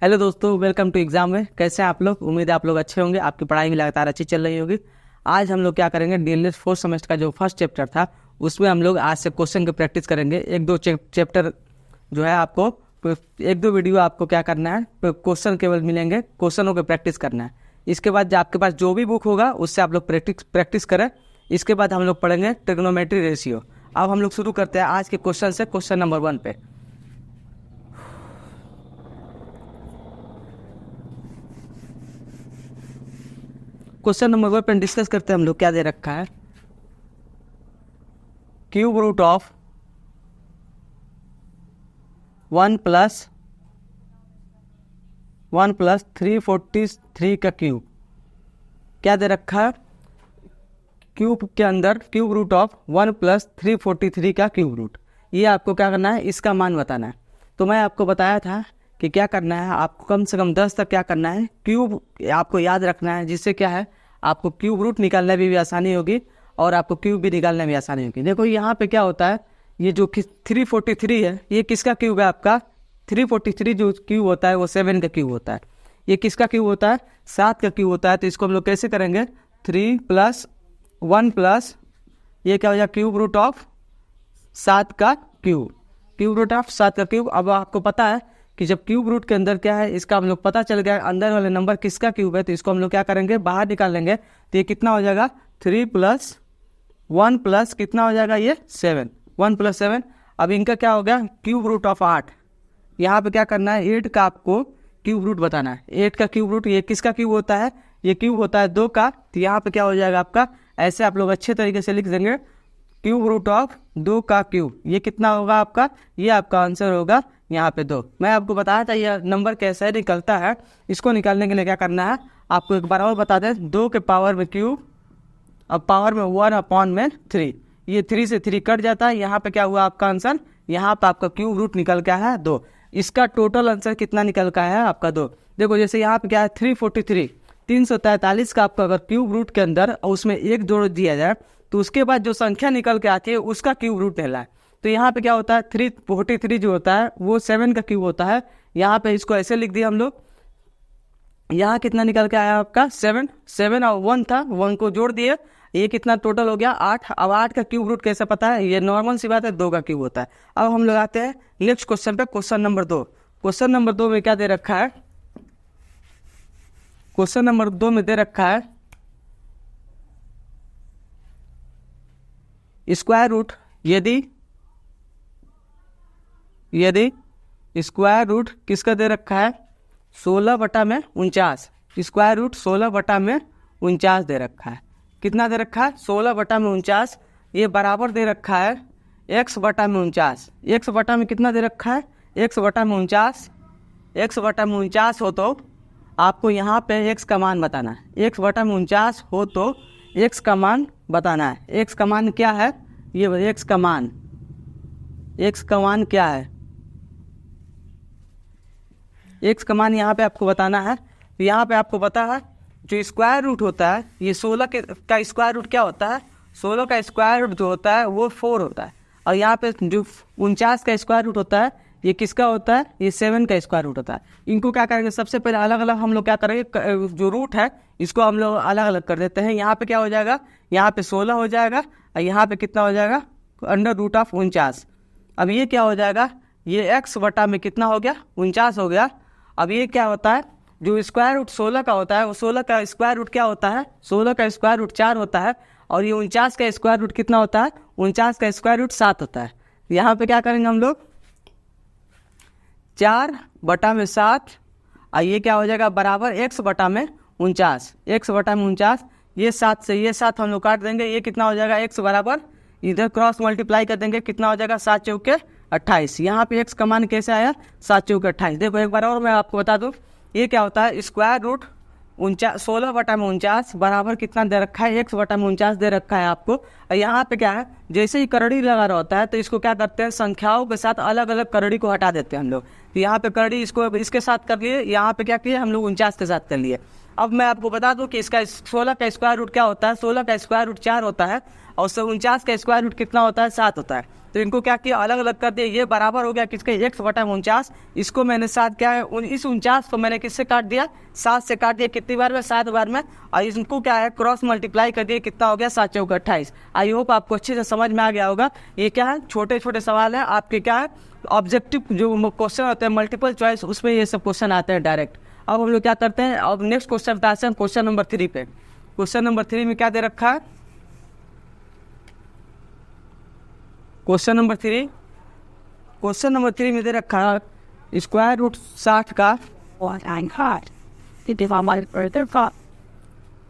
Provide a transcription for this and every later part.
Hello दोस्तों, welcome to exam में। कैसे हैं आप लोग? उम्मीद है आप लोग अच्छे होंगे, आपकी पढ़ाई भी लगातार अच्छी चल रही होगी। आज हम लोग क्या करेंगे, डीएलएड फोर्थ सेमेस्टर का जो फर्स्ट चैप्टर था उसमें हम लोग आज से क्वेश्चन की प्रैक्टिस करेंगे। एक दो चैप्टर जो है आपको एक दो वीडियो आपको क्या करना है, क्वेश्चन केवल मिलेंगे, क्वेश्चनों की प्रैक्टिस करना है। इसके बाद जो आपके पास जो भी बुक होगा उससे आप लोग प्रैक्टिस करें। इसके बाद हम लोग पढ़ेंगे ट्रिग्नोमेट्री रेशियो। अब हम लोग शुरू करते हैं आज के क्वेश्चन से, क्वेश्चन नंबर 1 पे। क्वेश्चन नंबर 1 पे डिस्कस करते हैं हम लोग। क्या दे रखा है, क्यूब रूट ऑफ 1 प्लस 343 का क्यूब। क्या दे रखा है, क्यूब के अंदर क्यूब रूट ऑफ 1 प्लस 343 का क्यूब रूट। ये आपको क्या करना है, इसका मान बताना है। तो मैं आपको बताया था कि क्या करना है, आपको कम से कम 10 तक क्या करना है, क्यूब आपको याद रखना है, जिससे क्या है आपको क्यूब रूट निकालने में भी आसानी होगी और आपको क्यूब भी निकालने में आसानी होगी। देखो यहाँ पे क्या होता है, ये जो 343 है ये किसका क्यूब है आपका। 343 जो क्यूब होता है वो 7 का क्यूब होता है। ये किसका क्यूब होता है, 7 का क्यूब होता है। तो इसको हम लोग कैसे करेंगे, 3 + 1 प्लस ये क्या हो जाएगा, क्यूब रूट ऑफ 7 का क्यूब, क्यूब रूट ऑफ 7 का क्यूब। अब आपको पता है कि जब क्यूब रूट के अंदर क्या है, इसका हम लोग पता चल गया अंदर वाले नंबर किसका क्यूब है, तो इसको हम लोग क्या करेंगे, बाहर निकाल लेंगे। तो ये कितना हो जाएगा, 3 + 1 प्लस कितना हो जाएगा, ये 7, 1 + 7। अब इनका क्या हो गया, क्यूब रूट ऑफ 8। यहाँ पे क्या करना है, 8 का आपको क्यूब रूट बताना है। 8 का क्यूब रूट ये किसका क्यूब होता है, ये क्यूब होता है 2 का। तो यहाँ पे क्या हो जाएगा आपका, ऐसे आप लोग अच्छे तरीके से लिख देंगे, क्यूब रूट ऑफ 2 का क्यूब। ये कितना होगा आपका, ये आपका आंसर होगा यहाँ पे 2। मैं आपको बताया था ये नंबर कैसे निकलता है। इसको निकालने के लिए क्या करना है, आपको एक बार और बता दें, 2 के पावर में क्यूब, अब पावर में 1/3। ये 3 से 3 कट जाता है। यहाँ पे क्या हुआ आपका आंसर, यहाँ पे आपका क्यूब रूट निकल गया है 2। इसका टोटल आंसर कितना निकल का है आपका 2। देखो जैसे यहाँ पे क्या है, 343 का आपका अगर क्यूब रूट के अंदर और उसमें 1 जोड़ दिया जाए तो उसके बाद जो संख्या निकल के आती है उसका क्यूब रूट निकला है। तो यहाँ पे क्या होता है, 343 जो होता है वो 7 का क्यूब होता है। यहाँ पे इसको ऐसे लिख दिया हम लोग। यहाँ कितना निकल के आया आपका, 7 और 1 था, 1 को जोड़ दिए, ये कितना टोटल हो गया 8। अब 8 का क्यूब रूट कैसे पता है, ये नॉर्मल सी बात है, 2 का क्यूब होता है। अब हम लोग आते हैं नेक्स्ट क्वेश्चन पे, क्वेश्चन नंबर 2। क्वेश्चन नंबर 2 में क्या दे रखा है, क्वेश्चन नंबर 2 में दे रखा है स्क्वायर रूट, यदि स्क्वायर रूट किसका दे रखा है, 16/49। स्क्वायर रूट 16/49 दे रखा है। कितना दे रखा है, 16/49। ये बराबर दे रखा है x/49। x बटा में कितना दे रखा है, x/49। x/49 हो तो आपको यहाँ पे x का मान बताना है। x/49 हो तो x का मान बताना है। x का मान क्या है, ये x का मान क्या है, x का मान यहाँ पे आपको बताना है। तो यहाँ पे आपको पता है जो स्क्वायर रूट होता है, ये 16 का स्क्वायर रूट क्या होता है, 16 का स्क्वायर रूट जो होता है वो 4 होता है। और यहाँ पे जो 49 का स्क्वायर रूट होता है ये किसका होता है, ये 7 का स्क्वायर रूट होता है। इनको क्या करेंगे, सबसे पहले अलग अलग हम लोग क्या करेंगे, जो रूट है इसको हम लोग अलग अलग कर देते हैं। यहाँ पे क्या हो जाएगा, यहाँ पे 16 हो जाएगा और यहाँ पे कितना हो जाएगा, √49। अब ये क्या हो जाएगा, ये x बटा में कितना हो गया, 49 हो गया। अब ये क्या होता है, जो स्क्वायर रूट 16 का होता है वो 16 का स्क्वायर रूट क्या होता है, 16 का स्क्वायर रूट 4 होता है। और ये 49 का स्क्वायर रूट कितना होता है, 49 का स्क्वायर रूट 7 होता है। यहाँ पे क्या करेंगे हम लोग, 4/7 और ये क्या हो जाएगा बराबर x/49। x/49, ये 7 से ये 7 हम लोग काट देंगे, ये कितना हो जाएगा, x बराबर इधर क्रॉस मल्टीप्लाई कर देंगे, कितना हो जाएगा 7 चौके 28। यहाँ पे x का मान कैसे आया, 7 चौके 28। देखो एक बार और मैं आपको बता दूँ, ये क्या होता है, स्क्वायर रूट 16/49 बराबर कितना दे रखा है, x/49 दे रखा है आपको। और यहाँ पे क्या है, जैसे ही करड़ी लगा रहा होता है तो इसको क्या करते हैं, संख्याओं के साथ अलग अलग करड़ी को हटा देते हैं हम लोग। तो यहाँ पे करड़ी इसको इसके साथ कर लिए, यहाँ पे क्या किए हम लोग 49 के साथ कर लिए। अब मैं आपको बता दूं कि इसका 16 का स्क्वायर रूट क्या होता है, 16 का स्क्वायर रूट 4 होता है और 49 का स्क्वायर रूट कितना होता है, 7 होता है। तो इनको क्या किया, अलग अलग कर दिया। ये बराबर हो गया किसके, x/49। इसको मैंने 7 क्या है, इस 49 को मैंने किससे काट दिया, 7 से काट दिया। कितनी बार में, 7 बार में। और इनको क्या है, क्रॉस मल्टीप्लाई कर दिया, कितना हो गया, 7 चौके 28। आई होप आपको अच्छे से समझ में आ गया होगा। ये क्या है, छोटे छोटे सवाल है आपके, क्या है ऑब्जेक्टिव जो क्वेश्चन होते हैं मल्टीपल चॉइस, उसमें ये सब क्वेश्चन आते हैं डायरेक्ट। अब हम लोग क्या करते हैं, अब नेक्स्ट क्वेश्चन बताते हैं, क्वेश्चन नंबर 3 पे। क्वेश्चन नंबर 3 में क्या दे रखा है, क्वेश्चन नंबर 3 में दे रखा है स्क्वायर रूट 60 का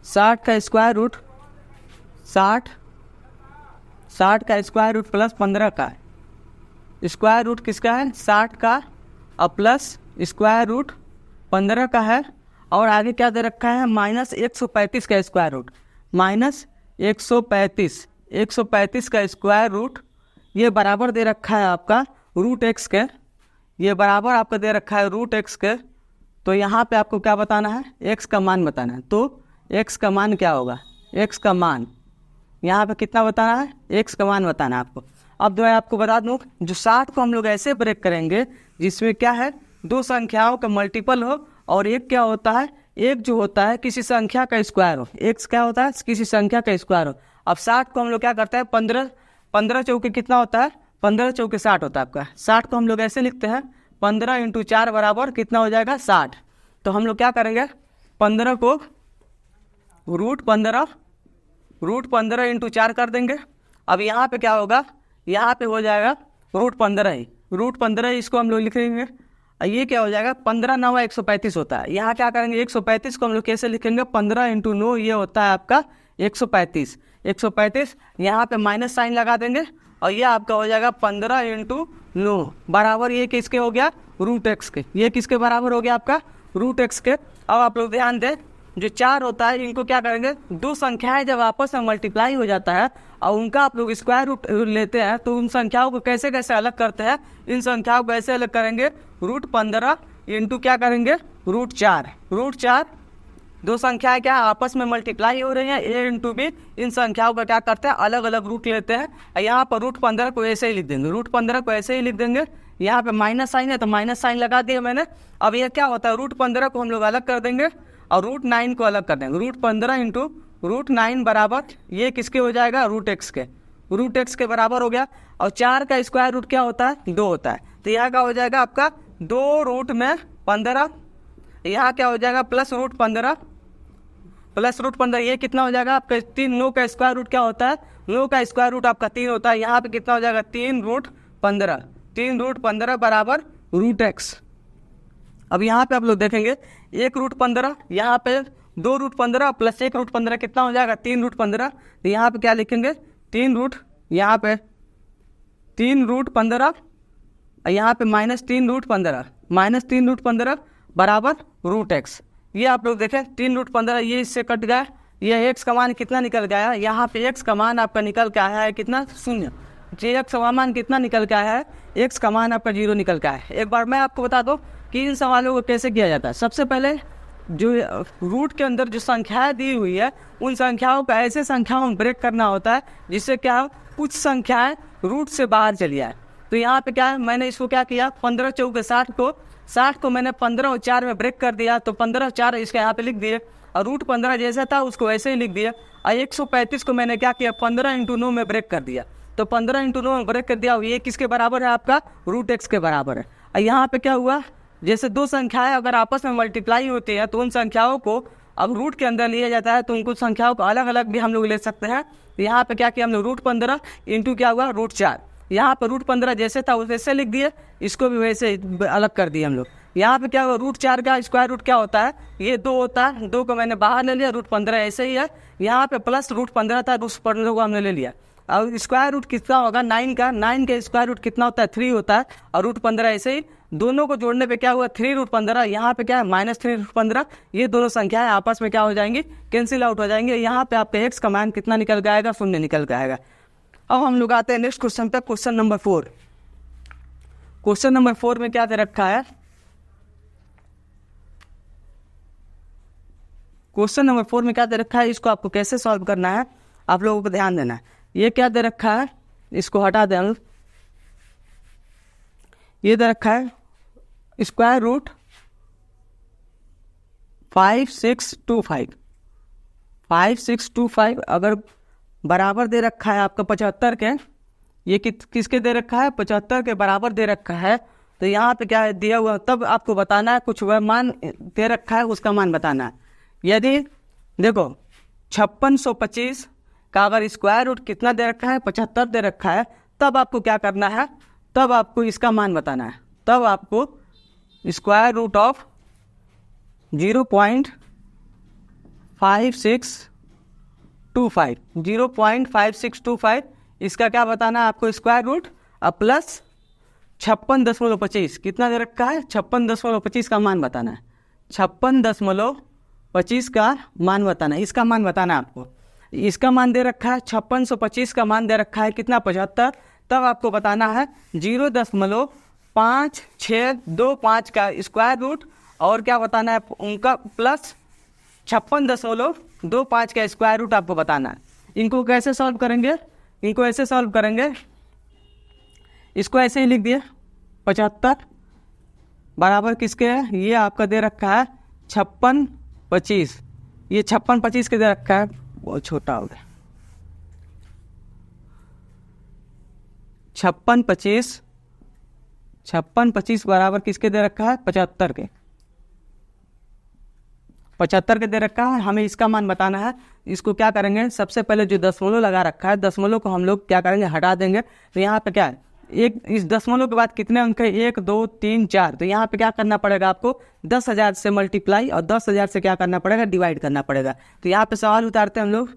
60 का स्क्वायर रूट 60 का स्क्वायर रूट प्लस 15 का है। स्क्वायर रूट किसका है, 60 का और प्लस स्क्वायर रूट 15 का है। और आगे क्या दे रखा है, -135 का स्क्वायर रूट, -135 का स्क्वायर रूट, ये बराबर दे रखा है आपका रूट एक्स के, ये बराबर आपका दे रखा है रूट एक्स के। तो यहाँ पे आपको क्या बताना है, एक्स का मान बताना है। तो एक्स का मान क्या होगा, एक्स का मान यहाँ पे कितना बताना है, एक्स का मान बताना है आपको। अब जो है आपको बता दूँ, जो 60 को हम लोग ऐसे ब्रेक करेंगे जिसमें क्या है, दो संख्याओं का मल्टीपल हो, और एक क्या होता है, एक जो होता है किसी संख्या का स्क्वायर हो। एक्स क्या होता है, किसी संख्या का स्क्वायर हो। अब 60 को हम लोग क्या करते हैं, 15 चौके कितना होता है, 15 चौके 60 होता है आपका। 60 को हम लोग ऐसे लिखते हैं, 15 × 4 बराबर कितना हो जाएगा, 60। तो हम लोग क्या करेंगे, 15 को रूट 15 × 4 कर देंगे। अब यहाँ पे क्या होगा, यहाँ पे हो जाएगा रूट 15 ही, इसको हम लोग लिखेंगे। ये क्या हो जाएगा, 15 × 9 135 होता है। यहाँ क्या करेंगे, 135 को हम लोग कैसे लिखेंगे, 15 × 9, ये होता है आपका 135। यहाँ पे माइनस साइन लगा देंगे, और ये आपका हो जाएगा 15 × 9 बराबर, ये किसके हो गया, रूट एक्स के। ये किसके बराबर हो गया, आपका रूट एक्स के। अब आप लोग ध्यान दें, जो 4 होता है, इनको क्या करेंगे, दो संख्याएं जब आपस में मल्टीप्लाई हो जाता है और उनका आप लोग स्क्वायर रूट लेते हैं, तो उन संख्याओं को कैसे कैसे अलग करते हैं, इन संख्याओं को ऐसे अलग करेंगे, रूट 15 × क्या करेंगे, रूट 4। दो संख्याएं क्या आपस में मल्टीप्लाई हो रही हैं, a × b, इन संख्याओं का क्या करते हैं, अलग अलग रूट लेते हैं। यहाँ पर रूट 15 को ऐसे ही लिख देंगे, यहाँ पे माइनस साइन है तो माइनस साइन लगा दिया मैंने। अब ये क्या होता है, रूट 15 को हम लोग अलग कर देंगे और रूट 9 को अलग कर देंगे। रूट 15 × रूट 9 बराबर, ये किसके हो जाएगा, रूट एक्स के बराबर हो गया। और 4 का स्क्वायर रूट क्या होता है, 2 होता है। तो यहाँ का हो जाएगा आपका 2 रूट में 15, यहाँ क्या हो जाएगा प्लस रूट 15, ये कितना हो जाएगा आपका 3। 9 का स्क्वायर रूट क्या होता है, 9 का स्क्वायर रूट आपका 3 होता है। यहाँ पे कितना हो जाएगा, 3 रूट 15 बराबर रूट एक्स। अब यहाँ पे आप लोग देखेंगे 1 रूट 15, यहाँ पे 2 रूट 15 प्लस 1 रूट 15 कितना हो जाएगा, 3 रूट 15। तो यहाँ पे क्या लिखेंगे, 3 रूट 15, यहाँ पे -3 रूट 15 बराबर रूट एक्स। ये आप लोग देखें 3 रूट 15, ये इससे कट गया, ये एक्स का मान कितना निकल गया है, यहाँ पे एक्स का मान आपका निकल के आया है कितना, 0। ये एक्स का मान कितना निकल के आया है, एक्स का मान आपका 0 निकल के आया है। एक बार मैं आपको बता दूं कि इन सवालों को कैसे किया जाता है। सबसे पहले जो रूट के अंदर जो संख्याएं दी हुई है, उन संख्याओं को ऐसे संख्याओं में ब्रेक करना होता है जिससे क्या हो, कुछ संख्याएं रूट से बाहर चली आए। तो यहाँ पे क्या है, मैंने इसको क्या किया, 15 चौके 60 को मैंने 15 और 4 में ब्रेक कर दिया। तो 15 और 4 इसके यहाँ पे लिख दिए, और रूट 15 जैसा था उसको ऐसे ही लिख दिया। और 135 को मैंने क्या किया, 15 × 9 में ब्रेक कर दिया। तो 15 × 9 में ब्रेक कर दिया, ये किसके बराबर है, आपका रूट एक्स के बराबर है। और यहाँ पे क्या हुआ, जैसे दो संख्याएं अगर आपस में मल्टीप्लाई होती है तो उन संख्याओं को अब रूट के अंदर लिया जाता है, तो उनको संख्याओं को अलग अलग भी हम लोग ले सकते हैं। तो यहाँ पे क्या किया हम लोग, रूट 15 × क्या हुआ, रूट 4। यहाँ पर रूट 15 जैसे था वैसे लिख दिए, इसको भी वैसे अलग कर दिए हम लोग। यहाँ पे क्या हुआ, रूट 4 का स्क्वायर रूट क्या होता है, ये 2 होता है, 2 को मैंने बाहर ले लिया, रूट 15 ऐसे ही है। यहाँ पे प्लस रूट 15 था, रूट 15 को हमने ले लिया। और स्क्वायर रूट कितना होगा, 9 का स्क्वायर रूट कितना होता है, 3 होता है। और रूट 15 ऐसे ही, दोनों को जोड़ने पे क्या हुआ, 3 रूट 15। यहाँ पे क्या है, -3 रूट 15। ये दोनों संख्याएं आपस में क्या हो जाएंगी, कैंसिल आउट हो जाएंगे। यहाँ पे आपका एक्स का मान कितना निकल के आएगा, 0 निकल के आएगा। अब हम लोग आते हैं नेक्स्ट क्वेश्चन पे, क्वेश्चन नंबर 4। क्वेश्चन नंबर 4 में क्या दे रखा है, क्वेश्चन नंबर 4 में क्या दे रखा है, इसको आपको कैसे सॉल्व करना है आप लोगों को ध्यान देना है। ये क्या दे रखा है, इसको हटा दें, ये दे रखा है स्क्वायर रूट 5625 अगर बराबर दे रखा है आपका 75 के, ये किसके दे रखा है 75 के बराबर दे रखा है, तो यहाँ पे क्या है दिया हुआ, तब आपको बताना है कुछ वह मान दे रखा है उसका मान बताना है। यदि देखो 5625 का अगर स्क्वायर रूट कितना दे रखा है 75 दे रखा है, तब आपको क्या करना है, तब आपको इसका मान बताना है। तब आपको स्क्वायर रूट ऑफ 0.5625 इसका क्या बताना है आपको स्क्वायर रूट, अब प्लस 56.25 कितना दे रखा है 56.25 का मान बताना है। 56.25 का मान बताना है, इसका मान बताना है आपको। इसका मान दे रखा है 5625 का मान दे रखा है कितना 75, तब आपको बताना है 0.5625 का स्क्वायर रूट और क्या बताना है उनका प्लस 56.25 का स्क्वायर रूट आपको बताना है। इनको कैसे सॉल्व करेंगे, इनको ऐसे सॉल्व करेंगे, इसको ऐसे ही लिख दिए 75 बराबर किसके है, ये आपका दे रखा है 5625, ये 5625 के दे रखा है, बहुत छोटा हो गया 5625 बराबर किसके दे रखा है 75 के, 75 के दे रखा है। हमें इसका मान बताना है। इसको क्या करेंगे, सबसे पहले जो दशमलव लगा रखा है दशमलव को हम लोग क्या करेंगे हटा देंगे। तो यहाँ पे क्या है, एक इस दशमलव के बाद कितने अंक है 1 2 3 4, तो यहाँ पे क्या करना पड़ेगा आपको 10,000 से मल्टीप्लाई और 10,000 से क्या करना पड़ेगा डिवाइड करना पड़ेगा। तो यहाँ पे सवाल उतारते हैं हम लोग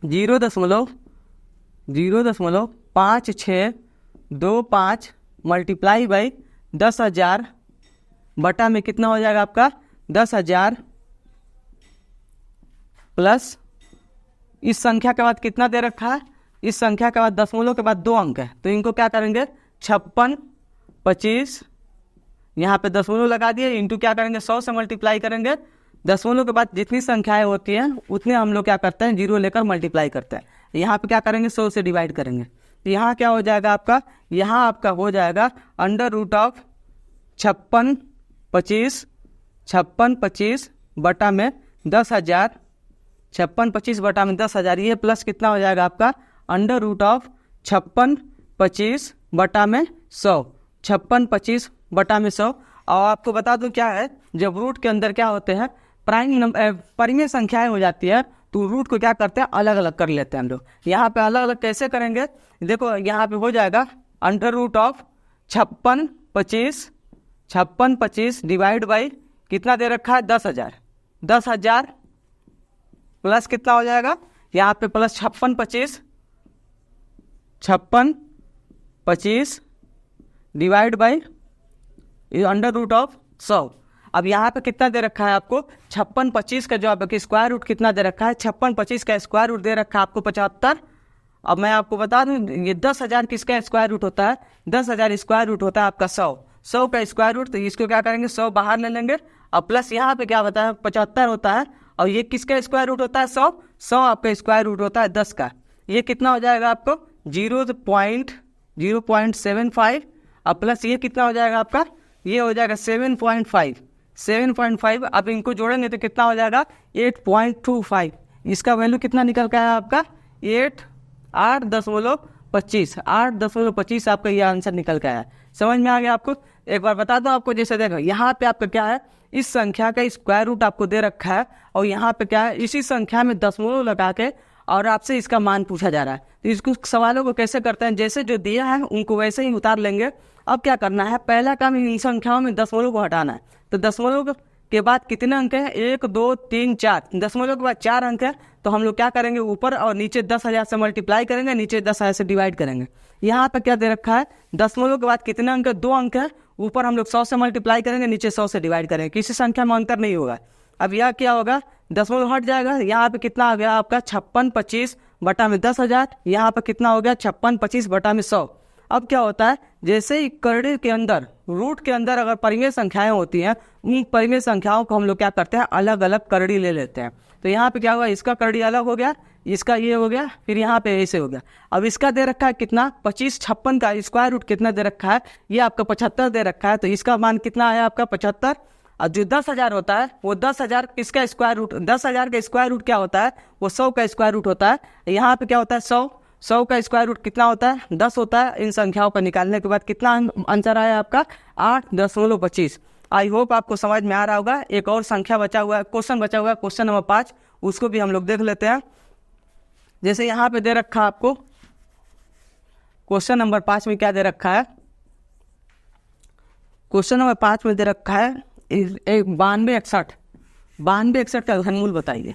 0.5625 मल्टीप्लाई बाई 10,000 बटा में कितना हो जाएगा आपका 10,000 प्लस इस संख्या के बाद कितना दे रखा है, इस संख्या के बाद दशमलव के बाद 2 अंक है, तो इनको क्या करेंगे 5625 यहाँ पे दशमलव लगा दिए, इंटू क्या करेंगे 100 से मल्टीप्लाई करेंगे। दशमलव के बाद जितनी संख्याएं होती हैं उतने हम लोग क्या करते हैं 0 लेकर मल्टीप्लाई करते हैं। यहाँ पे क्या करेंगे 100 से डिवाइड करेंगे, तो यहाँ क्या हो जाएगा आपका, यहाँ आपका हो जाएगा अंडर रूट ऑफ 5625 बटा में 10,000, 5625 बटा में 10,000, ये प्लस कितना हो जाएगा आपका अंडर रूट ऑफ 5625 बटा में 100, 5625 बटा में 100। और आपको बता दूं क्या है, जब रूट के अंदर क्या होते हैं प्राइम नंबर परिमेय संख्याएं हो जाती है, तो रूट को क्या करते हैं अलग अलग कर लेते हैं हम लोग। यहाँ पे अलग अलग कैसे करेंगे, देखो यहाँ पे हो जाएगा under root of 5625 divide by कितना दे रखा है 10,000 प्लस कितना हो जाएगा यहाँ पे plus 5625 divide by under root of 100। अब यहाँ पे कितना दे रखा है आपको 5625 का जो आपका स्क्वायर रूट कितना दे रखा है, 5625 का स्क्वायर रूट दे रखा है आपको 75। अब मैं आपको बता दूं ये 10,000 किसका स्क्वायर रूट होता है, 10,000 स्क्वायर रूट होता है आपका 100 का स्क्वायर रूट, तो इसको क्या करेंगे 100 बाहर ले लेंगे और प्लस यहाँ पे क्या होता है 75 होता है, और ये किसका स्क्वायर रूट होता है 100 आपका स्क्वायर रूट होता है 10 का, ये कितना हो जाएगा आपको 0.75 और प्लस ये कितना हो जाएगा आपका, ये हो जाएगा 7.5। अब इनको जोड़ेंगे तो कितना हो जाएगा 8.25, इसका वैल्यू कितना निकल का है आपका 8.25 आपका ये आंसर निकल का है। समझ में आ गया आपको। एक बार बता दो आपको, जैसे देखो यहाँ पे आपका क्या है, इस संख्या का स्क्वायर रूट आपको दे रखा है और यहाँ पे क्या है इसी संख्या में दशमलव लगा के और आपसे इसका मान पूछा जा रहा है। तो इसको सवालों को कैसे करते हैं, जैसे जो दिया है उनको वैसे ही उतार लेंगे। अब क्या करना है, पहला काम इन संख्याओं में दशमलव को हटाना है। तो दशमलव के बाद कितने अंक है 1 2 3 4, दशमलव के बाद 4 अंक है, तो हम लोग क्या करेंगे ऊपर और नीचे 10,000 से मल्टीप्लाई करेंगे, नीचे 10,000 से डिवाइड करेंगे। यहाँ पे क्या दे रखा है दशमलव के बाद कितने अंक है 2 अंक है, ऊपर हम लोग 100 से मल्टीप्लाई करेंगे, नीचे 100 से डिवाइड करेंगे, किसी संख्या में अंतर नहीं होगा। अब यह क्या होगा दशमलव हट जाएगा, यहाँ पे कितना आ गया आपका 5625 बटा में 10,000, यहाँ पे कितना हो गया 5625 बटा में 100। अब क्या होता है, जैसे ही करड़ी के अंदर रूट के अंदर अगर परिमेय संख्याएं होती हैं, उन परिमेय संख्याओं को हम लोग क्या करते हैं अलग अलग करड़ी ले लेते हैं। तो यहाँ पे क्या हुआ, इसका करड़ी अलग हो गया, इसका ये हो गया, फिर यहाँ पे ऐसे हो गया। अब इसका दे रखा है कितना 25, 56 का स्क्वायर रूट कितना दे रखा है, ये आपका 75 दे रखा है, तो इसका मान कितना आया आपका 75। और जो 10,000 होता है वो 10,000 किसका स्क्वायर रूट, 10,000 का स्क्वायर रूट क्या होता है, वो 100 का स्क्वायर रूट होता है। यहाँ पे क्या होता है 100 का स्क्वायर रूट कितना होता है 10 होता है। इन संख्याओं को निकालने के बाद कितना आंसर आया आपका 8.25। आई होप आपको समझ में आ रहा होगा। एक और संख्या बचा हुआ है, क्वेश्चन बचा हुआ है, क्वेश्चन नंबर 5, उसको भी हम लोग देख लेते हैं। जैसे यहाँ पे दे रखा है आपको क्वेश्चन नंबर 5 में क्या दे रखा है, क्वेश्चन नंबर 5 में दे रखा है 9261 का घनमूल बताइए।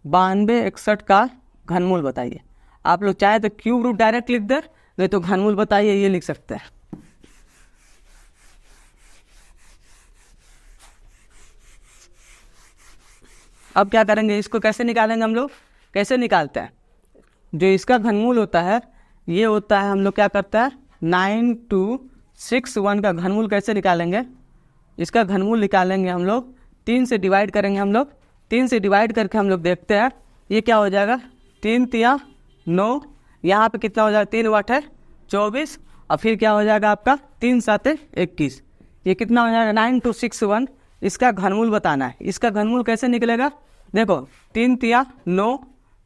9261 का घनमूल बताइए। आप लोग चाहे तो क्यूब रूट डायरेक्ट लिख दे, नहीं तो घनमूल बताइए ये लिख सकते हैं। अब क्या करेंगे, इसको कैसे निकालेंगे हम लोग, कैसे निकालते हैं, जो इसका घनमूल होता है ये होता है, हम लोग क्या करते हैं 9261 का घनमूल कैसे निकालेंगे, इसका घनमूल निकालेंगे हम लोग 3 से डिवाइड करेंगे। हम लोग 3 से डिवाइड करके हम लोग देखते हैं ये क्या हो जाएगा, 3 तिया 9, यहाँ पे कितना हो जाएगा 3 वाट है 24, और फिर क्या हो जाएगा आपका 3 7 21, ये कितना हो जाएगा 9261। इसका घनमूल बताना है। इसका घनमूल कैसे निकलेगा, देखो 3 तिया 9,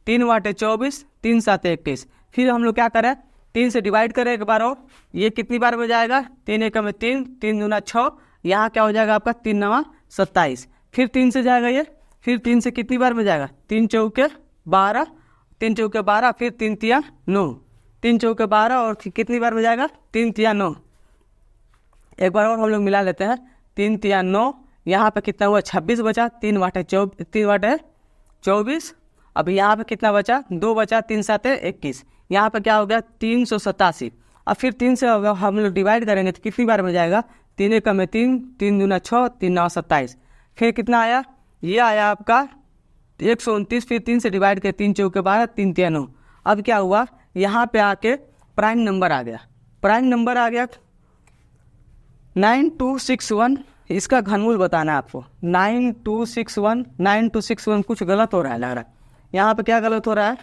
3 वाट है 24, 3 7 21, फिर हम लोग क्या करें 3 से डिवाइड करें एक बार और, ये कितनी बार में जाएगा 3 एकम में 3, 3 दूना 6, यहाँ क्या हो जाएगा आपका 3 9 27, फिर 3 से जाएगा ये, फिर 3 से कितनी बार में जाएगा 3 चौके 12, 3 चौके 12, फिर 3 तिया 9, 3 चौके 12 और कितनी बार में जाएगा 3 तिया 9। एक बार और हम लोग मिला लेते हैं, 3 तिया 9, यहाँ पे कितना हुआ 26 बचा, 3 वाट है 24, अब यहाँ पे कितना बचा 2 बचा, 3 7 21, यहाँ पे क्या हो गया 387। अब फिर 3 से हम लोग डिवाइड करेंगे तो कितनी बार में जाएगा 3 एकम में 3, 3 दूना 6, 3 9 27, फिर कितना आया, ये आया आपका 129, फिर 3 से डिवाइड कर 3 चौके 12, 3 तिया 9। अब क्या हुआ, यहाँ पे आके प्राइम नंबर आ गया, 9261, इसका घनमूल बताना है आपको 9261 कुछ गलत हो रहा है लग रहा है, यहाँ पे क्या गलत हो रहा है,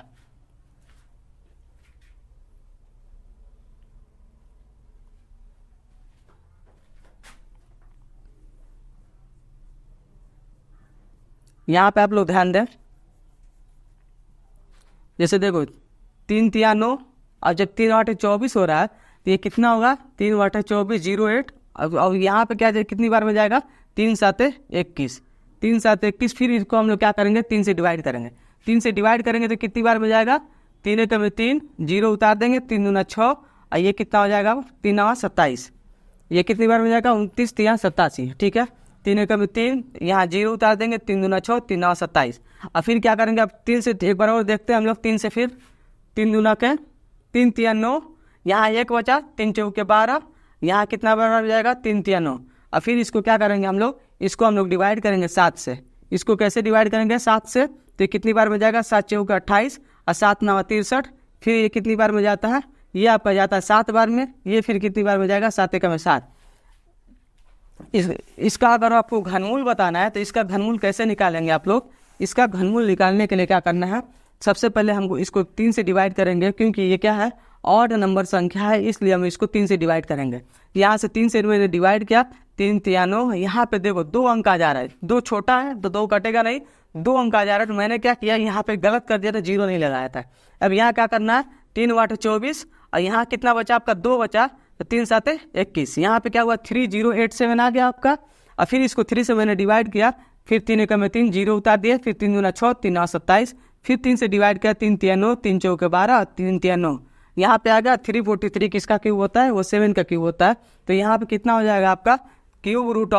यहाँ पे आप लोग ध्यान दें। जैसे देखो 3 तिया 9, और जब 3 वाट 24 हो रहा है तो ये कितना होगा 3 वाट 24 08, अब यहाँ पे क्या कितनी बार में जाएगा 3 7 21, 3 7 21, फिर इसको हम लोग क्या करेंगे 3 से डिवाइड करेंगे। 3 से डिवाइड करेंगे तो कितनी बार में जाएगा 3 एकम में 3, 0 उतार देंगे, 3 दूना 6, और ये कितना हो जाएगा 3 9 27, ये कितनी बार में जाएगा 29 तिया 87, ठीक है। 3 एकम में 3, यहाँ 0 उतार देंगे, 3 दूना 6, 3 9 27, और फिर क्या करेंगे अब 3 से एक बार और देखते हैं हम लोग 3 से, फिर 3 दूना के 3 तिया 9, यहाँ 1 बचा, 3 चौके 12, यहाँ कितना बार हो जाएगा 3 तिया 9, और फिर इसको क्या करेंगे हम लोग, इसको हम लोग डिवाइड करेंगे 7 से। इसको कैसे डिवाइड करेंगे 7 से, तो ये कितनी बार में जाएगा 7 चौके 28, और 7 9 63, फिर ये कितनी बार में जाता है, ये आपका जाता है 7 बार में, ये फिर कितनी बार में जाएगा 7 एकम में 7। इसका अगर आपको घनमूल बताना है तो इसका घनमूल कैसे निकालेंगे आप लोग, इसका घनमूल निकालने के लिए क्या करना है, सबसे पहले हमको इसको 3 से डिवाइड करेंगे, क्योंकि ये क्या है ऑड नंबर संख्या है, इसलिए हम इसको 3 से डिवाइड करेंगे। यहाँ से 3 से मैंने डिवाइड किया, 3 तिया 9, यहाँ पे देखो 2 अंक आ जा रहा है, 2 छोटा है तो 2 कटेगा नहीं, 2 अंक आ जा रहा है, तो मैंने क्या किया यहाँ पे गलत कर दिया था, 0 नहीं लगाया था। अब यहाँ क्या करना है 3 वाट 24, और यहाँ कितना बचा आपका 2 बचा, तो 3 7 21, यहाँ पे क्या हुआ 3087 आ गया आपका, और फिर इसको 3 से मैंने डिवाइड किया, फिर 3 एकम में 3, 0 उतार दिया, फिर 3 दूना 6, 3 9 27, फिर 3 से डिवाइड किया, 3 तिया 9, 3 चौके 12, 3 तिया 9, यहाँ पे आ गया 343 किसका क्यूब होता है, वो 7 का क्यूब होता है। तो यहाँ पे कितना हो जाएगा आपका क्यूब रूट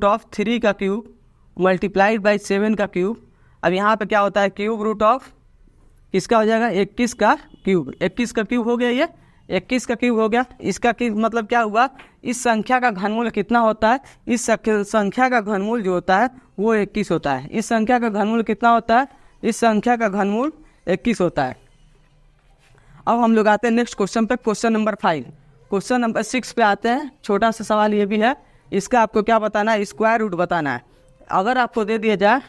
ऑफ 3 का क्यूब मल्टीप्लाइड बाई 7 का क्यूब। अब यहाँ पे क्या होता है क्यूब रूट ऑफ किसका हो जाएगा 21 का क्यूब, 21 का क्यूब हो गया, ये 21 का क्यूब हो गया। इसका क्यूब मतलब क्या हुआ, इस संख्या का घनमूल कितना होता है, इस संख्या का घनमूल जो होता है वो 21 होता है। इस संख्या का घनमूल कितना होता है, इस संख्या का घनमूल 21 होता है। अब हम लोग आते हैं नेक्स्ट क्वेश्चन पे, क्वेश्चन नंबर 5। क्वेश्चन नंबर 6 पे आते हैं। छोटा सा सवाल ये भी है, इसका आपको क्या बताना है, स्क्वायर रूट बताना है। अगर आपको दे दिया जाए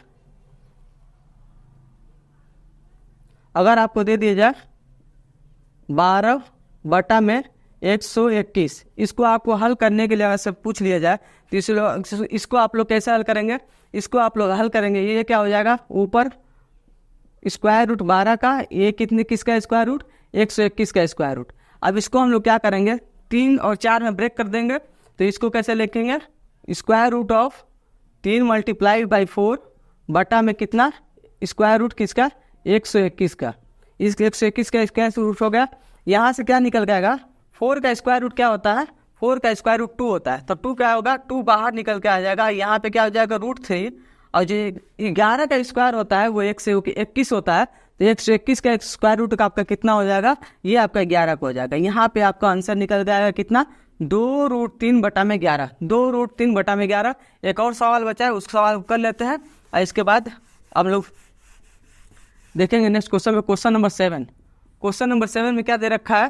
अगर आपको दे दिया जाए 12/121, इसको आपको हल करने के लिए अगर सब पूछ लिया जाए तो इसको आप लोग कैसे हल करेंगे? इसको आप लोग हल करेंगे, ये क्या हो जाएगा, ऊपर स्क्वायर रूट 12 का, ये कितने किसका स्क्वायर रूट, 121 का स्क्वायर रूट। अब इसको हम लोग क्या करेंगे, 3 और 4 में ब्रेक कर देंगे। तो इसको कैसे लिखेंगे, स्क्वायर रूट ऑफ 3 × 4 बटा में कितना, स्क्वायर रूट किसका, 121 का। इस 121 का स्क्वायर रूट हो गया। यहाँ से क्या निकल जाएगा, 4 का स्क्वायर रूट क्या होता है, 4 का स्क्वायर रूट 2 होता है। तो 2 क्या होगा, 2 बाहर निकल के आ जाएगा। यहाँ पे क्या हो जाएगा, √3, और जो 11 का स्क्वायर होता है वो 121 होता है। तो 121 का स्क्वायर रूट का आपका कितना हो जाएगा, ये आपका 11 का हो जाएगा। यहाँ पे आपका आंसर निकल जाएगा कितना, 2√3/11, 2√3/11। एक और सवाल बचा है, उस सवाल कर लेते हैं और इसके बाद हम लोग देखेंगे नेक्स्ट क्वेश्चन में। क्वेश्चन नंबर 7, क्वेश्चन नंबर 7 में क्या दे रखा है,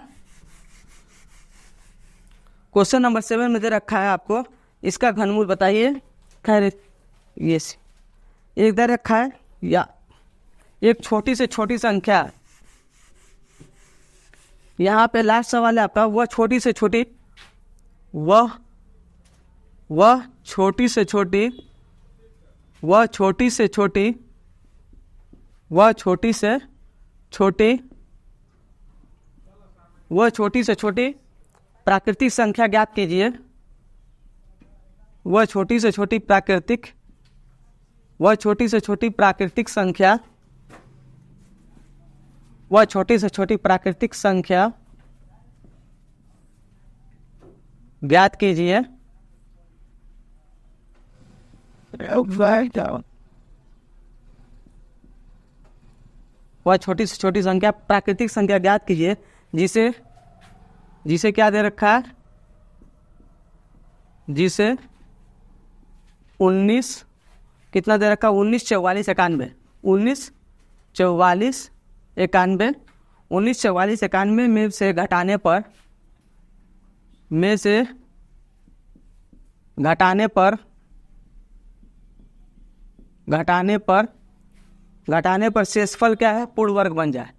क्वेश्चन नंबर 7 में दे रखा है आपको, इसका घनमूल बताइए। खैर ये एक दे रखा है, या एक छोटी से छोटी संख्या, यहाँ पे लास्ट सवाल है आपका, वह छोटी से छोटी, वह छोटी से छोटी, वह छोटी से छोटी, वह छोटी से छोटी, वह छोटी से छोटी प्राकृतिक संख्या ज्ञात कीजिए। वह छोटी से छोटी प्राकृतिक, वह छोटी से छोटी प्राकृतिक संख्या, वह छोटी से छोटी प्राकृतिक संख्या ज्ञात कीजिए। वह छोटी से छोटी संख्या प्राकृतिक संख्या ज्ञात कीजिए जिसे क्या दे रखा है, जिसे 19 कितना दे रखा है, 19 44 91, 19 44 91, 19 44 91 में से घटाने पर, में से घटाने पर, घटाने पर, घटाने पर शेषफल क्या है, पूर्ण वर्ग बन जाए।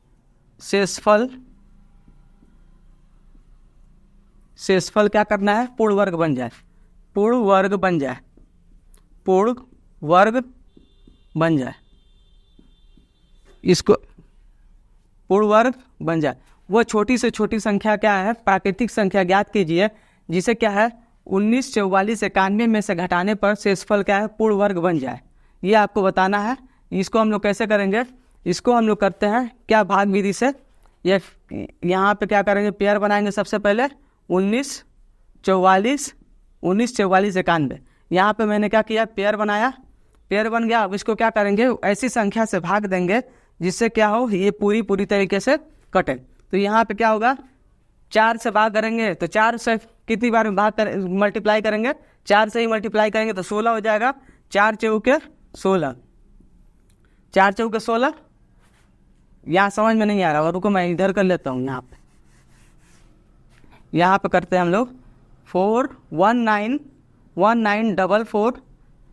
शेषफल, शेषफल क्या करना है, पूर्ण वर्ग बन जाए, पूर्ण वर्ग बन जाए, पूर्ण वर्ग बन जाए, इसको पूर्ण वर्ग बन जाए। वह छोटी से छोटी संख्या क्या है, प्राकृतिक संख्या ज्ञात कीजिए जिसे क्या है, 19 44 91 में से घटाने पर शेषफल क्या है, पूर्ण वर्ग बन जाए। ये आपको बताना है। इसको हम लोग कैसे करेंगे, इसको हम लोग करते हैं क्या, भाग विधि से। ये यहाँ पे क्या करेंगे, पेयर बनाएंगे सबसे पहले, 19 44 91। यहाँ पे मैंने क्या किया, पेयर बनाया, पेयर बन गया। अब इसको क्या करेंगे, ऐसी संख्या से भाग देंगे जिससे क्या हो, ये पूरी तरीके से कटे। तो यहाँ पे क्या होगा, 4 से भाग करेंगे तो 4 से कितनी बार मल्टीप्लाई करेंगे, 4 से ही मल्टीप्लाई करेंगे तो 16 हो जाएगा। 4 चौके 16, 4 चौके 16। यहाँ समझ में नहीं आ रहा, रुको मैं इधर कर लेता हूँ। यहाँ पे करते हैं हम लोग 4 1 9 1 9 4 4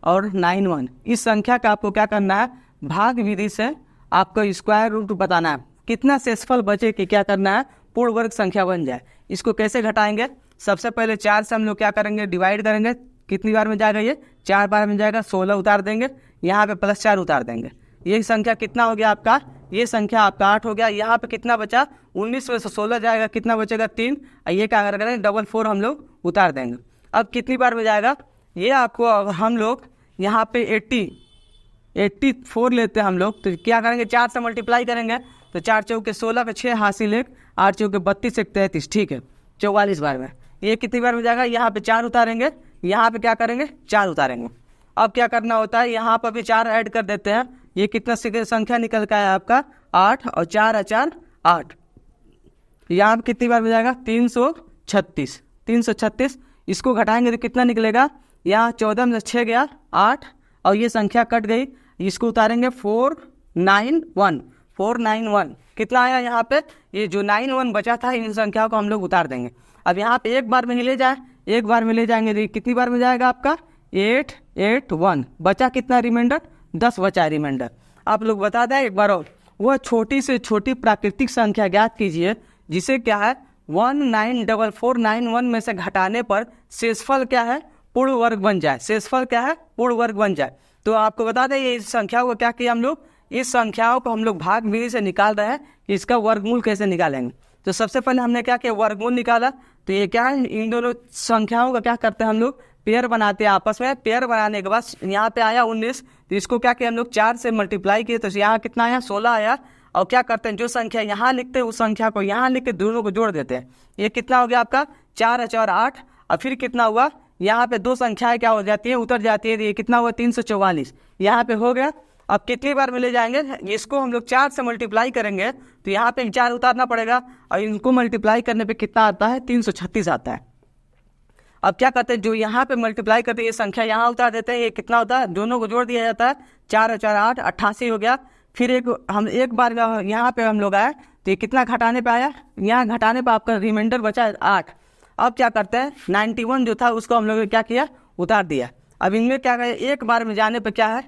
और 9 1। इस संख्या का आपको क्या करना है, भाग विधि से आपको स्क्वायर रूट बताना है, कितना शेषफल बचे कि क्या करना है, पूर्ण वर्ग संख्या बन जाए। इसको कैसे घटाएंगे, सबसे पहले 4 से हम लोग क्या करेंगे, डिवाइड करेंगे। कितनी बार में जाएगा, ये 4 बार में जाएगा, 16 उतार देंगे, यहाँ पे +4 उतार देंगे। ये संख्या कितना हो गया आपका, ये संख्या आपका 8 हो गया। यहाँ पे कितना बचा, 19 में से 16 जाएगा, कितना बचेगा 3। ये क्या करेंगे, 4 हम लोग उतार देंगे। अब कितनी बार में जाएगा, ये आपको हम लोग यहाँ पे 84 लेते हैं हम लोग। तो क्या करेंगे, 4 से मल्टीप्लाई करेंगे तो 4 चौके 16 पे 6 हासिल 1, 8 चौके 32 1 33, ठीक है, 44 बार में। ये कितनी बार में जाएगा, यहाँ पे 4 उतारेंगे, यहाँ पे क्या करेंगे, 4 उतारेंगे। अब क्या करना होता है, यहाँ पर भी 4 ऐड कर देते हैं। ये कितना संख्या निकल का है आपका, 8 और 4 4 8। यहाँ पे कितनी बार में जाएगा, 336, 336। इसको घटाएंगे तो कितना निकलेगा, यहाँ 14 में 6 गया 8, और ये संख्या कट गई। इसको उतारेंगे 491, 491 कितना आया यहाँ पे, ये जो 91 बचा था, इन संख्याओं को हम लोग उतार देंगे। अब यहाँ पे एक बार में ही ले जाए, एक बार में ले जाएंगे तो कितनी बार में जाएगा आपका, 881। बचा कितना रिमाइंडर, 10 बचा रिमाइंडर। आप लोग बता दें एक बार और, वह छोटी से छोटी प्राकृतिक संख्या ज्ञात कीजिए जिसे क्या है 194491 में से घटाने पर शेषफल क्या है पूर्ण वर्ग बन जाए। शेषफल क्या है पूर्ण वर्ग बन जाए। तो आपको बता दें ये इस संख्या को क्या किया हम लोग, इस संख्याओं को हम लोग भाग विधि से निकाल रहे हैं कि इसका वर्गमूल कैसे निकालेंगे। तो सबसे पहले हमने क्या किया वर्गमूल निकाला। तो ये क्या है इन दोनों संख्याओं का क्या करते हैं हम लोग पेयर बनाते हैं आपस में। पेयर बनाने के बाद यहाँ पे आया 19, तो इसको क्या किया हम लोग 4 से मल्टीप्लाई किए तो यहाँ कितना आया 16 आया। और क्या करते हैं जो संख्या यहाँ लिखते हैं उस संख्या को यहाँ लिख के दोनों को जोड़ देते हैं। ये कितना हो गया आपका 4 और 4 8। और फिर कितना हुआ यहाँ पे दो संख्याएं क्या हो जाती है उतर जाती है। ये कितना हुआ 344 यहाँ पे हो गया। अब कितनी बार में ले जाएंगे इसको हम लोग 4 से मल्टीप्लाई करेंगे तो यहाँ पे 4 उतारना पड़ेगा और इनको मल्टीप्लाई करने पे कितना आता है 336 आता है। अब क्या करते हैं जो यहाँ पे मल्टीप्लाई करते हैं ये संख्या यहाँ उतार देते हैं। ये कितना होता है दोनों को जोड़ दिया जाता है 4 और 4 8 88 हो गया। फिर एक बार यहाँ पे हम लोग आए तो ये कितना घटाने पे आया, यहाँ घटाने पे आपका रिमाइंडर बचा 8। अब क्या करते हैं 91 जो था उसको हम लोग क्या किया उतार दिया। अब इनमें क्या करें एक बार में जाने पे क्या है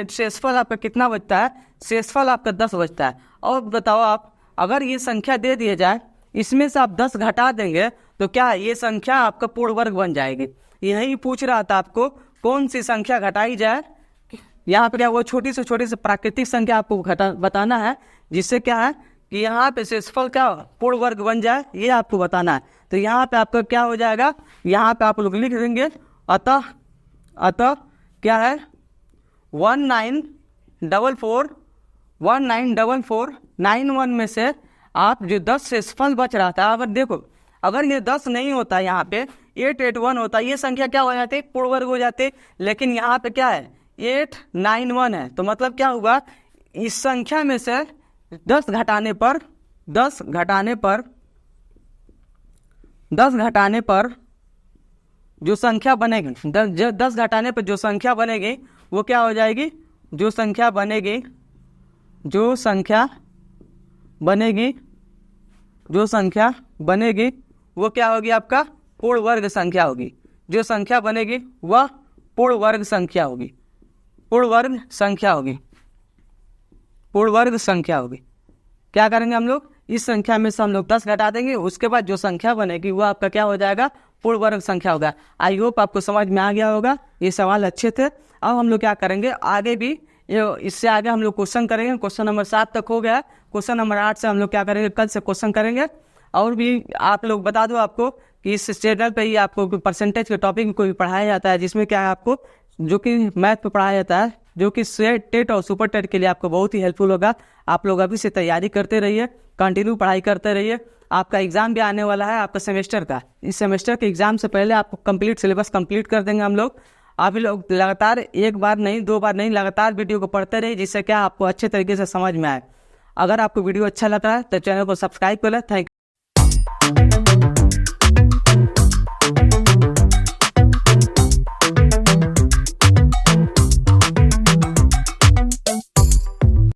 शेषफल आपका कितना बचता है, शेषफल आपका 10 बचता है। और बताओ आप अगर ये संख्या दे दिया जाए इसमें से आप 10 घटा देंगे तो क्या ये संख्या आपका पूर्ण वर्ग बन जाएगी। यही पूछ रहा था आपको कौन सी संख्या घटाई जाए। यहाँ पे क्या वो छोटी से प्राकृतिक संख्या आपको बताना है जिससे क्या है कि यहाँ पे शेषफल क्या पूर्ण वर्ग बन जाए ये आपको बताना है। तो यहाँ पे आपका क्या हो जाएगा, यहाँ पे आप लोग लिख देंगे अतः क्या है 194491 में से आप जो 10 शेषफल बच रहा था। अगर देखो अगर ये 10 नहीं होता यहाँ पे 881 होता ये संख्या क्या हो जाती पूर्ण वर्ग हो जाते। लेकिन यहाँ पे क्या है 891 है तो मतलब क्या हुआ इस संख्या में से 10 घटाने पर जो संख्या बनेगी 10 घटाने पर जो संख्या बनेगी वो क्या हो जाएगी, जो संख्या बनेगी वो क्या होगी आपका पूर्ण वर्ग संख्या होगी। जो संख्या बनेगी वह पूर्ण वर्ग संख्या होगी। क्या करेंगे हम लोग इस संख्या में से हम लोग 10 घटा देंगे उसके बाद जो संख्या बनेगी वो आपका क्या हो जाएगा पूर्ण वर्ग संख्या होगा। आई होप आपको समझ में आ गया होगा। ये सवाल अच्छे थे। अब हम लोग क्या करेंगे आगे भी इससे आगे हम लोग क्वेश्चन करेंगे। क्वेश्चन नंबर 7 तक हो गया। क्वेश्चन नंबर 8 से हम लोग क्या करेंगे कल से क्वेश्चन करेंगे। और भी आप लोग बता दो आपको कि इस चैनल पे ही आपको परसेंटेज के टॉपिक को भी पढ़ाया जाता है जिसमें क्या है आपको जो कि मैथ पे पढ़ाया जाता है जो कि टेट और सुपर टेट के लिए आपको बहुत ही हेल्पफुल होगा। आप लोग अभी से तैयारी करते रहिए, कंटिन्यू पढ़ाई करते रहिए। आपका एग्जाम भी आने वाला है आपका सेमेस्टर का। इस सेमेस्टर के एग्जाम से पहले आपको कंप्लीट सिलेबस कंप्लीट कर देंगे हम लोग। आप लोग लगातार एक बार नहीं 2 बार नहीं लगातार वीडियो को पढ़ते रहिए जिससे क्या आपको अच्छे तरीके से समझ में आए। अगर आपको वीडियो अच्छा लग रहा है तो चैनल को सब्सक्राइब कर लें। Thank you.